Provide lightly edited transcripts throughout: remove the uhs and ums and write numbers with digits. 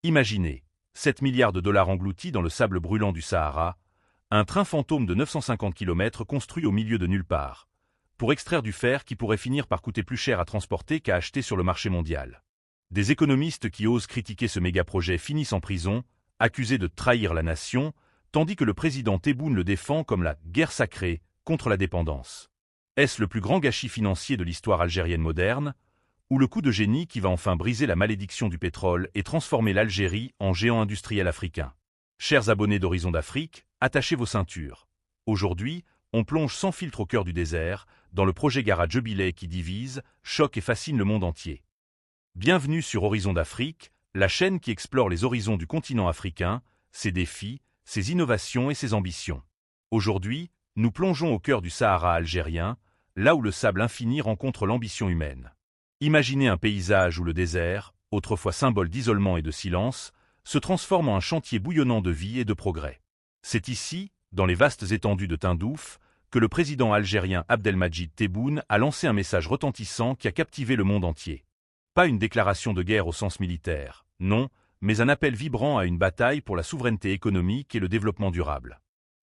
Imaginez, 7 milliards de dollars engloutis dans le sable brûlant du Sahara, un train fantôme de 950 km construit au milieu de nulle part, pour extraire du fer qui pourrait finir par coûter plus cher à transporter qu'à acheter sur le marché mondial. Des économistes qui osent critiquer ce méga-projet finissent en prison, accusés de trahir la nation, tandis que le président Tebboune le défend comme la « guerre sacrée » contre la dépendance. Est-ce le plus grand gâchis financier de l'histoire algérienne moderne, ou le coup de génie qui va enfin briser la malédiction du pétrole et transformer l'Algérie en géant industriel africain? Chers abonnés d'Horizon d'Afrique, attachez vos ceintures. Aujourd'hui, on plonge sans filtre au cœur du désert, dans le projet Gara Jubilee qui divise, choque et fascine le monde entier. Bienvenue sur Horizon d'Afrique, la chaîne qui explore les horizons du continent africain, ses défis, ses innovations et ses ambitions. Aujourd'hui, nous plongeons au cœur du Sahara algérien, là où le sable infini rencontre l'ambition humaine. Imaginez un paysage où le désert, autrefois symbole d'isolement et de silence, se transforme en un chantier bouillonnant de vie et de progrès. C'est ici, dans les vastes étendues de Tindouf, que le président algérien Abdelmadjid Tebboune a lancé un message retentissant qui a captivé le monde entier. Pas une déclaration de guerre au sens militaire, non, mais un appel vibrant à une bataille pour la souveraineté économique et le développement durable.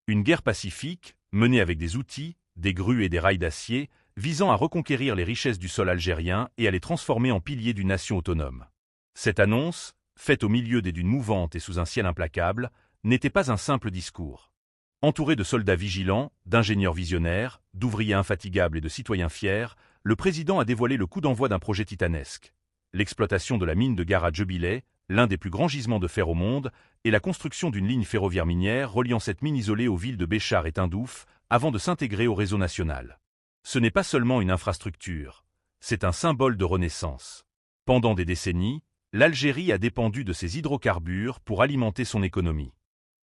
Une guerre pacifique, menée avec des outils, des grues et des rails d'acier, visant à reconquérir les richesses du sol algérien et à les transformer en piliers d'une nation autonome. Cette annonce, faite au milieu des dunes mouvantes et sous un ciel implacable, n'était pas un simple discours. Entouré de soldats vigilants, d'ingénieurs visionnaires, d'ouvriers infatigables et de citoyens fiers, le président a dévoilé le coup d'envoi d'un projet titanesque. L'exploitation de la mine de Gara Jubilee, l'un des plus grands gisements de fer au monde, et la construction d'une ligne ferroviaire minière reliant cette mine isolée aux villes de Béchar et Tindouf, avant de s'intégrer au réseau national. Ce n'est pas seulement une infrastructure, c'est un symbole de renaissance. Pendant des décennies, l'Algérie a dépendu de ses hydrocarbures pour alimenter son économie.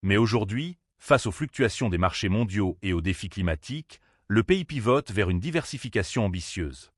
Mais aujourd'hui, face aux fluctuations des marchés mondiaux et aux défis climatiques, le pays pivote vers une diversification ambitieuse.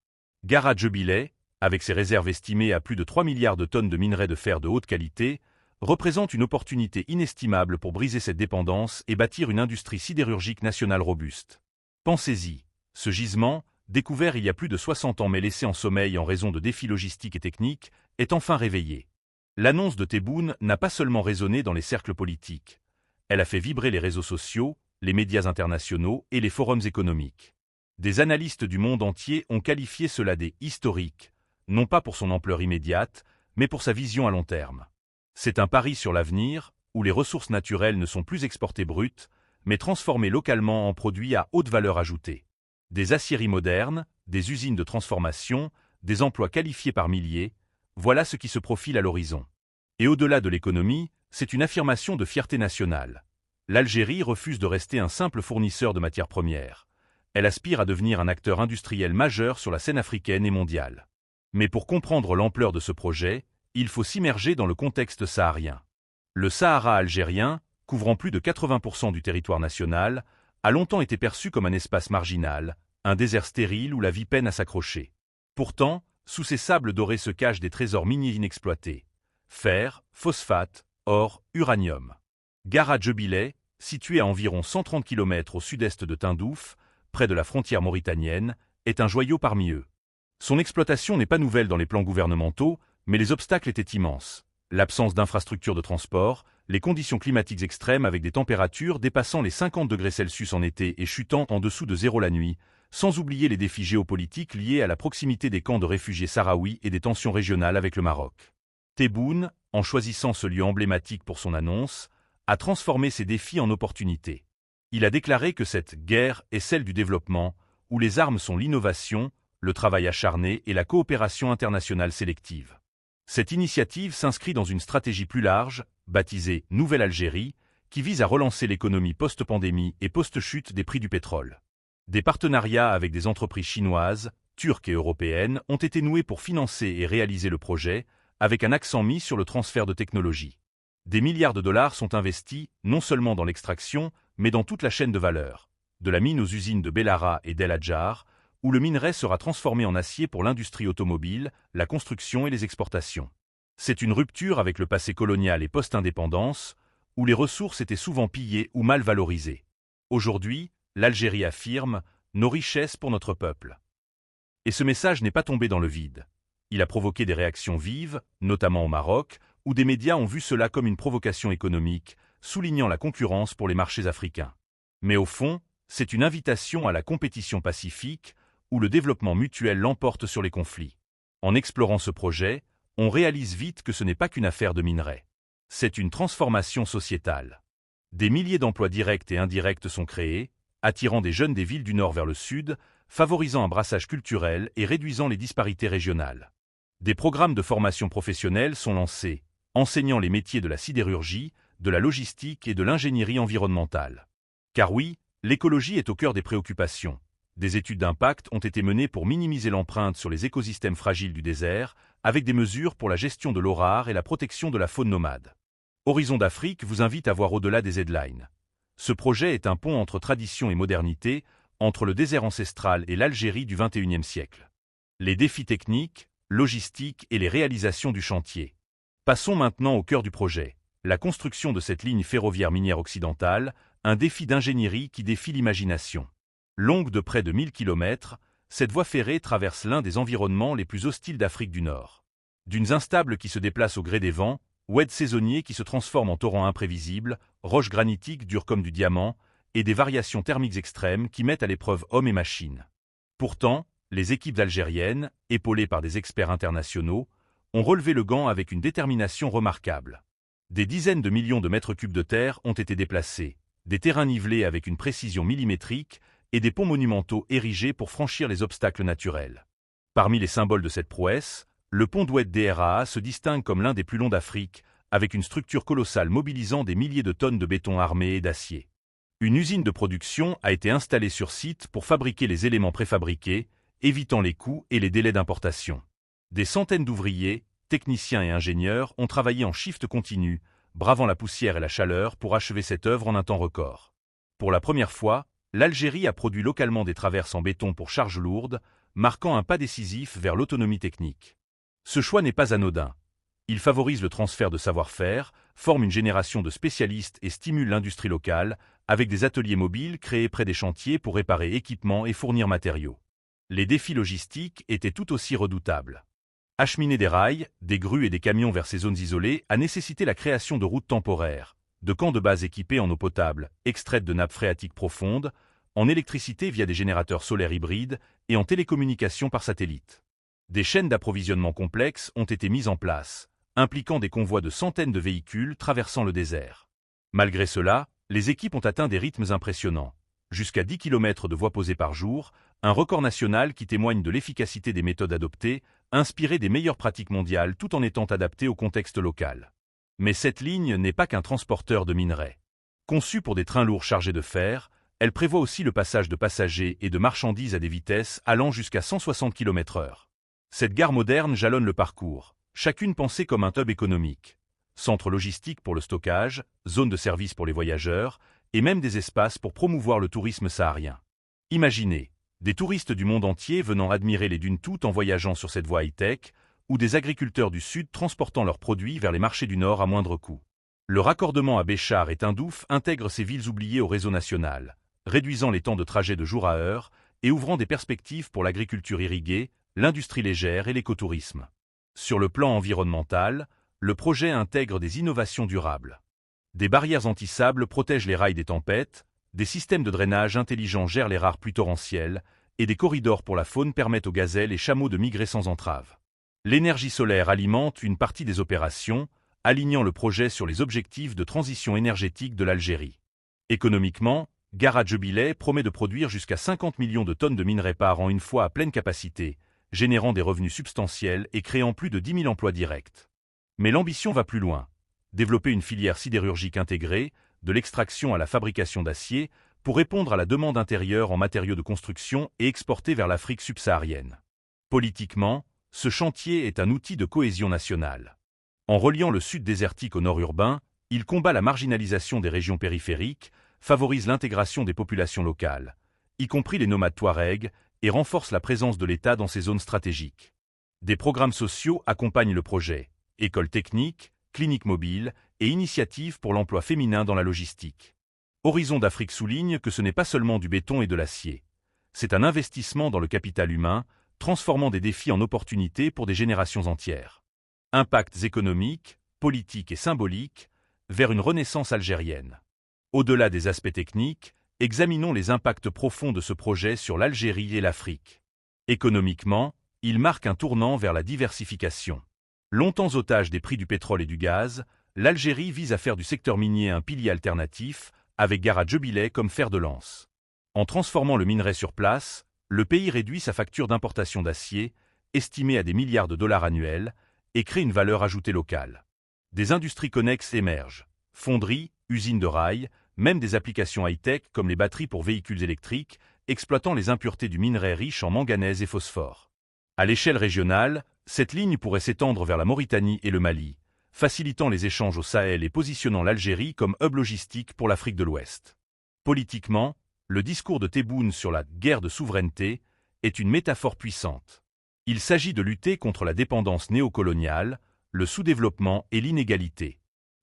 Gara Jubilee, avec ses réserves estimées à plus de 3 milliards de tonnes de minerais de fer de haute qualité, représente une opportunité inestimable pour briser cette dépendance et bâtir une industrie sidérurgique nationale robuste. Pensez-y, ce gisement, découvert il y a plus de 60 ans mais laissé en sommeil en raison de défis logistiques et techniques, est enfin réveillé. L'annonce de Tebboune n'a pas seulement résonné dans les cercles politiques. Elle a fait vibrer les réseaux sociaux, les médias internationaux et les forums économiques. Des analystes du monde entier ont qualifié cela d'« historique », non pas pour son ampleur immédiate, mais pour sa vision à long terme. C'est un pari sur l'avenir, où les ressources naturelles ne sont plus exportées brutes, mais transformées localement en produits à haute valeur ajoutée. Des aciéries modernes, des usines de transformation, des emplois qualifiés par milliers, voilà ce qui se profile à l'horizon. Et au-delà de l'économie, c'est une affirmation de fierté nationale. L'Algérie refuse de rester un simple fournisseur de matières premières. Elle aspire à devenir un acteur industriel majeur sur la scène africaine et mondiale. Mais pour comprendre l'ampleur de ce projet, il faut s'immerger dans le contexte saharien. Le Sahara algérien, couvrant plus de 80% du territoire national, a longtemps été perçu comme un espace marginal, un désert stérile où la vie peine à s'accrocher. Pourtant, sous ces sables dorés se cachent des trésors miniers inexploités. Fer, phosphate, or, uranium. Gara Jubilee, située à environ 130 km au sud-est de Tindouf, près de la frontière mauritanienne, est un joyau parmi eux. Son exploitation n'est pas nouvelle dans les plans gouvernementaux, mais les obstacles étaient immenses. L'absence d'infrastructures de transport, les conditions climatiques extrêmes avec des températures dépassant les 50 degrés Celsius en été et chutant en dessous de zéro la nuit, sans oublier les défis géopolitiques liés à la proximité des camps de réfugiés sahraouis et des tensions régionales avec le Maroc. Tebboune, en choisissant ce lieu emblématique pour son annonce, a transformé ces défis en opportunités. Il a déclaré que cette guerre est celle du développement, où les armes sont l'innovation, le travail acharné et la coopération internationale sélective. Cette initiative s'inscrit dans une stratégie plus large, baptisée Nouvelle Algérie, qui vise à relancer l'économie post-pandémie et post-chute des prix du pétrole. Des partenariats avec des entreprises chinoises, turques et européennes ont été noués pour financer et réaliser le projet, avec un accent mis sur le transfert de technologie. Des milliards de dollars sont investis, non seulement dans l'extraction, mais dans toute la chaîne de valeur, de la mine aux usines de Bellara et d'El Hadjar, où le minerai sera transformé en acier pour l'industrie automobile, la construction et les exportations. C'est une rupture avec le passé colonial et post-indépendance, où les ressources étaient souvent pillées ou mal valorisées. Aujourd'hui, l'Algérie affirme « nos richesses pour notre peuple ». Et ce message n'est pas tombé dans le vide. Il a provoqué des réactions vives, notamment au Maroc, où des médias ont vu cela comme une provocation économique, soulignant la concurrence pour les marchés africains. Mais au fond, c'est une invitation à la compétition pacifique, où le développement mutuel l'emporte sur les conflits. En explorant ce projet, on réalise vite que ce n'est pas qu'une affaire de minerais. C'est une transformation sociétale. Des milliers d'emplois directs et indirects sont créés, attirant des jeunes des villes du nord vers le sud, favorisant un brassage culturel et réduisant les disparités régionales. Des programmes de formation professionnelle sont lancés, enseignant les métiers de la sidérurgie, de la logistique et de l'ingénierie environnementale. Car oui, l'écologie est au cœur des préoccupations. Des études d'impact ont été menées pour minimiser l'empreinte sur les écosystèmes fragiles du désert, avec des mesures pour la gestion de l'eau rare et la protection de la faune nomade. Horizon d'Afrique vous invite à voir au-delà des headlines. Ce projet est un pont entre tradition et modernité, entre le désert ancestral et l'Algérie du XXIe siècle. Les défis techniques, logistiques et les réalisations du chantier. Passons maintenant au cœur du projet, la construction de cette ligne ferroviaire minière occidentale, un défi d'ingénierie qui défie l'imagination. Longue de près de 1000 km, cette voie ferrée traverse l'un des environnements les plus hostiles d'Afrique du Nord. Dunes instables qui se déplacent au gré des vents, oueds saisonniers qui se transforment en torrents imprévisibles, roches granitiques dures comme du diamant, et des variations thermiques extrêmes qui mettent à l'épreuve hommes et machines. Pourtant, les équipes algériennes, épaulées par des experts internationaux, ont relevé le gant avec une détermination remarquable. Des dizaines de millions de mètres cubes de terre ont été déplacés, des terrains nivelés avec une précision millimétrique et des ponts monumentaux érigés pour franchir les obstacles naturels. Parmi les symboles de cette prouesse, le pont d'Oued DRAA se distingue comme l'un des plus longs d'Afrique, avec une structure colossale mobilisant des milliers de tonnes de béton armé et d'acier. Une usine de production a été installée sur site pour fabriquer les éléments préfabriqués, évitant les coûts et les délais d'importation. Des centaines d'ouvriers, techniciens et ingénieurs ont travaillé en shift continu, bravant la poussière et la chaleur pour achever cette œuvre en un temps record. Pour la première fois, l'Algérie a produit localement des traverses en béton pour charges lourdes, marquant un pas décisif vers l'autonomie technique. Ce choix n'est pas anodin. Il favorise le transfert de savoir-faire, forme une génération de spécialistes et stimule l'industrie locale, avec des ateliers mobiles créés près des chantiers pour réparer équipements et fournir matériaux. Les défis logistiques étaient tout aussi redoutables. Acheminer des rails, des grues et des camions vers ces zones isolées a nécessité la création de routes temporaires, de camps de base équipés en eau potable, extraite de nappes phréatiques profondes, en électricité via des générateurs solaires hybrides et en télécommunications par satellite. Des chaînes d'approvisionnement complexes ont été mises en place, impliquant des convois de centaines de véhicules traversant le désert. Malgré cela, les équipes ont atteint des rythmes impressionnants, jusqu'à 10 km de voies posées par jour, un record national qui témoigne de l'efficacité des méthodes adoptées, inspirées des meilleures pratiques mondiales tout en étant adaptées au contexte local. Mais cette ligne n'est pas qu'un transporteur de minerais. Conçue pour des trains lourds chargés de fer, elle prévoit aussi le passage de passagers et de marchandises à des vitesses allant jusqu'à 160 km/h. Cette gare moderne jalonne le parcours, chacune pensée comme un hub économique. Centre logistique pour le stockage, zone de service pour les voyageurs, et même des espaces pour promouvoir le tourisme saharien. Imaginez, des touristes du monde entier venant admirer les dunes tout en voyageant sur cette voie high-tech, ou des agriculteurs du Sud transportant leurs produits vers les marchés du Nord à moindre coût. Le raccordement à Béchar et Tindouf intègre ces villes oubliées au réseau national, réduisant les temps de trajet de jour à heure et ouvrant des perspectives pour l'agriculture irriguée, l'industrie légère et l'écotourisme. Sur le plan environnemental, le projet intègre des innovations durables. Des barrières anti-sable protègent les rails des tempêtes, des systèmes de drainage intelligents gèrent les rares pluies torrentielles, et des corridors pour la faune permettent aux gazelles et chameaux de migrer sans entrave. L'énergie solaire alimente une partie des opérations, alignant le projet sur les objectifs de transition énergétique de l'Algérie. Économiquement, Gare Jubilee promet de produire jusqu'à 50 millions de tonnes de minerais par an une fois à pleine capacité, générant des revenus substantiels et créant plus de 10 000 emplois directs. Mais l'ambition va plus loin. Développer une filière sidérurgique intégrée, de l'extraction à la fabrication d'acier, pour répondre à la demande intérieure en matériaux de construction et exporter vers l'Afrique subsaharienne. Politiquement, ce chantier est un outil de cohésion nationale. En reliant le sud désertique au nord urbain, il combat la marginalisation des régions périphériques, favorise l'intégration des populations locales, y compris les nomades touaregs, et renforce la présence de l'État dans ces zones stratégiques. Des programmes sociaux accompagnent le projet, écoles techniques, cliniques mobiles et initiatives pour l'emploi féminin dans la logistique. Horizon d'Afrique souligne que ce n'est pas seulement du béton et de l'acier. C'est un investissement dans le capital humain, transformant des défis en opportunités pour des générations entières. Impacts économiques, politique et symbolique, vers une renaissance algérienne. Au-delà des aspects techniques, examinons les impacts profonds de ce projet sur l'Algérie et l'Afrique. Économiquement, il marque un tournant vers la diversification. Longtemps otage des prix du pétrole et du gaz, l'Algérie vise à faire du secteur minier un pilier alternatif, avec Gara Djebileh comme fer de lance. En transformant le minerai sur place, le pays réduit sa facture d'importation d'acier, estimée à des milliards de dollars annuels, et crée une valeur ajoutée locale. Des industries connexes émergent. Fonderies, usines de rails, même des applications high-tech comme les batteries pour véhicules électriques, exploitant les impuretés du minerai riche en manganèse et phosphore. À l'échelle régionale, cette ligne pourrait s'étendre vers la Mauritanie et le Mali, facilitant les échanges au Sahel et positionnant l'Algérie comme hub logistique pour l'Afrique de l'Ouest. Politiquement, le discours de Tebboune sur la « guerre de souveraineté » est une métaphore puissante. Il s'agit de lutter contre la dépendance néocoloniale, le sous-développement et l'inégalité.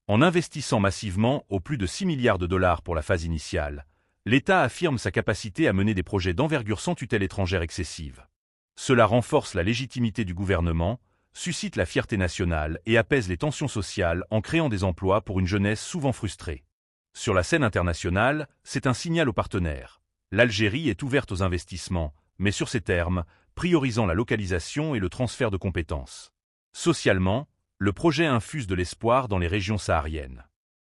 En investissant massivement au plus de 6 milliards de dollars pour la phase initiale, l'État affirme sa capacité à mener des projets d'envergure sans tutelle étrangère excessive. Cela renforce la légitimité du gouvernement, suscite la fierté nationale et apaise les tensions sociales en créant des emplois pour une jeunesse souvent frustrée. Sur la scène internationale, c'est un signal aux partenaires. L'Algérie est ouverte aux investissements, mais sur ses termes, priorisant la localisation et le transfert de compétences. Socialement, le projet infuse de l'espoir dans les régions sahariennes.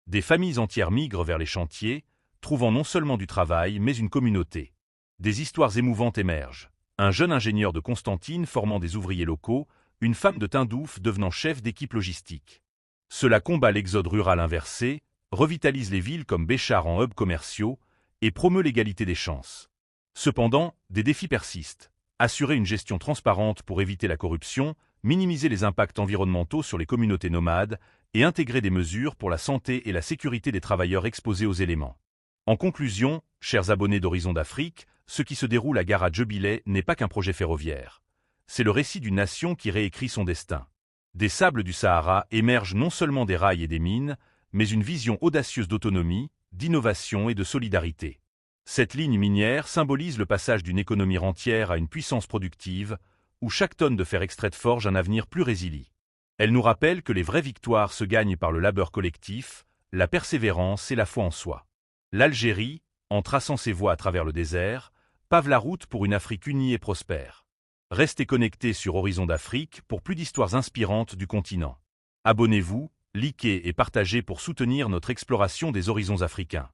Des familles entières migrent vers les chantiers, trouvant non seulement du travail mais une communauté. Des histoires émouvantes émergent. Un jeune ingénieur de Constantine formant des ouvriers locaux, une femme de Tindouf devenant chef d'équipe logistique. Cela combat l'exode rural inversé, revitalise les villes comme Béchar en hubs commerciaux et promeut l'égalité des chances. Cependant, des défis persistent. Assurer une gestion transparente pour éviter la corruption, minimiser les impacts environnementaux sur les communautés nomades et intégrer des mesures pour la santé et la sécurité des travailleurs exposés aux éléments. En conclusion, chers abonnés d'Horizon d'Afrique, ce qui se déroule à Gara Djebileh n'est pas qu'un projet ferroviaire. C'est le récit d'une nation qui réécrit son destin. Des sables du Sahara émergent non seulement des rails et des mines, mais une vision audacieuse d'autonomie, d'innovation et de solidarité. Cette ligne minière symbolise le passage d'une économie rentière à une puissance productive, où chaque tonne de fer extraite forge un avenir plus résilient. Elle nous rappelle que les vraies victoires se gagnent par le labeur collectif, la persévérance et la foi en soi. L'Algérie, en traçant ses voies à travers le désert, pave la route pour une Afrique unie et prospère. Restez connectés sur Horizon d'Afrique pour plus d'histoires inspirantes du continent. Abonnez-vous, likez et partagez pour soutenir notre exploration des horizons africains.